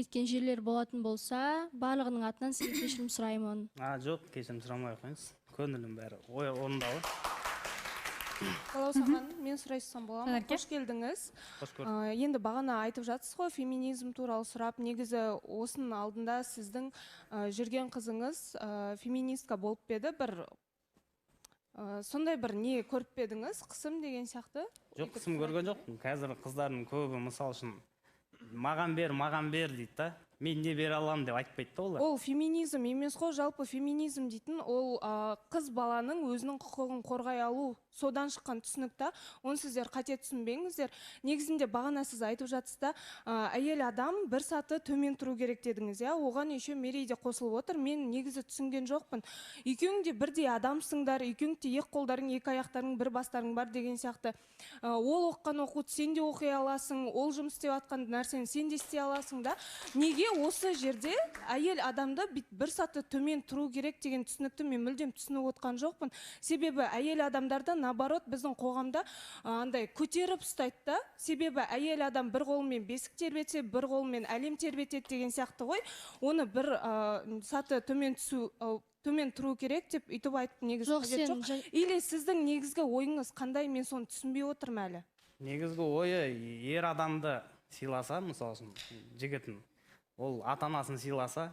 кеткен жерлер болатын болса, барлығының атынан сізге кешірім сұраймын. Жоқ, кешірім сұрамай ақ қойыңыз. Көңілім бәрі орындалып. Балауса ханым, мен сұрайсам бола ма? Қош келдіңіз. Қош көрдік. Енді бағана айтып жатсыз ғой, феминизм туралы сұрап, негізі осының алдында сіздің жүрген қызыңыз феминистка болып беді, бір сондай бір не көріп бедіңіз, қысым деген сияқты? Жоқ, қысым көрген жоқпын. Қазір қыздардың көбі мысал үшін маған бер дейді да. Мен не бере аламын деп айтпайды да олар. Ол феминизм емес қой, жалпы феминизм дейтін ол қыз баланың өзінің құқығын қорғай алу, содан шыққан түсінік та. Оны сіздер қате түсінбеңіздер. Негізінде бағана сіз айтып жатсыз да, әйел адам бір саты төмен тұру керек дедіңіз, я? Оған еще мерей де қосылып отыр. Мен негізі түсінген жоқпын. Екеуің де бірдей адамсыңдар, екеуің де екі қолдарың, екі аяқтарың, бір бастарың бар деген сияқты. Ол оққан оқуды сен де оқи аласың, ол жұмыс істеп жатқан нәрсені сен де істей аласың да. Неге осы жерде әйел адамды бір саты төмен тұру керек деген түсінікті мен мүлдем түсініп отқан жоқпын. Себебі әйел адамдарды наоборот біздің қоғамда андай көтеріп ұстайды да. Себебі әйел адам бір қолымен бесік тербетсе, бір қолымен әлем тербетеді деген сияқты ғой. Оны бір саты төмен тұру керек деп үйтіп айтып негізі қажет жоқ. Или сіздің негізгі ойыңыз қандай, мен соны түсінбей отырмын әлі. Негізгі ойы ер адамды сыйласа, мысал үшін жігітін, ол ата-анасын сыйласа,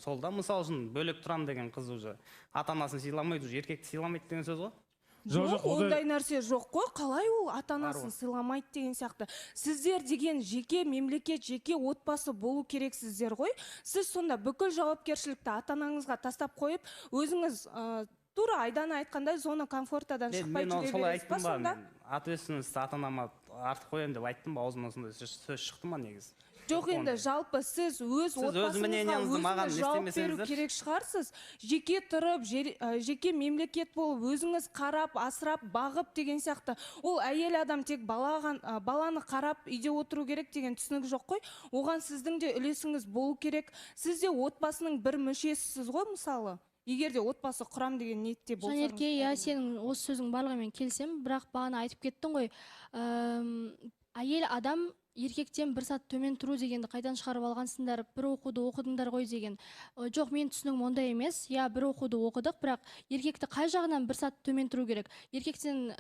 сол да мысал үшін бөлек тұрам деген қыз уже ата-анасын сыйламайды, уже еркекті сыйламайды деген сөз ғой. Жоқ, ондай нәрсе жоқ қой. Қалай ол ата-анасын сыйламайды деген сияқты. Сіздер деген жеке мемлекет, жеке отбасы болу керексіздер ғой. Сіз сонда бүкіл жауапкершілікті ата-анаңызға тастап қойып, өзіңіз тура айдана айтқандай зона комфортадан шықпай жүре бересіз ба сонда? Ответственность ата-анама артық қоямын деп айттым ба, аузымнан сондай сөз шықты ма негізі? Жоқ, енді жалпы сіз өз отбасыңызға өзіңіз жауап беру керек шығарсыз. Жеке тұрып, жеке мемлекет болып, өзіңіз қарап, асырап, бағып деген сияқты. Ол әйел адам тек баланы қарап, үйде отыру керек деген түсінік жоқ қой. Оған сіздің де үлесіңіз болу керек. Сіз де отбасының бір мүшесісіз ғой, мысалы. Егер де отбасы құрам деген ниетте болсаңыз. Жанерке, сенің осы сөзің барлығымен келсем, бірақ бағана айтып кеттің ғой. Әйел адам еркектен бір сат төмен тұру дегенді қайдан шығарып алғансыңдар, бір оқуды оқыдыңдар ғой деген. Жоқ, мен түсінігім ондай емес. Бір оқуды оқыдық, бірақ еркекті қай жағынан бір сат төмен тұру керек? Еркектен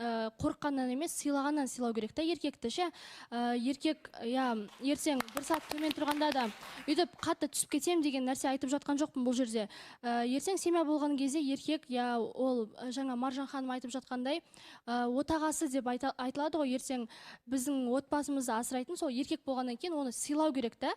қорыққаннан емес, сыйлағаннан сыйлау керек та еркекті, ше. Еркек, ертең бір сат төмен тұрғанда да үйдіп қатты түсіп кетем деген нәрсе айтып жатқан жоқпын бұл жерде. Ертең семья болған кезде еркек, ол жаңа Маржан ханым айтып жатқандай, отағасы деп айтылады ғой, ертең біздің отбасымызды асырайтын, сол еркек болғаннан кейін оны сыйлау керек та.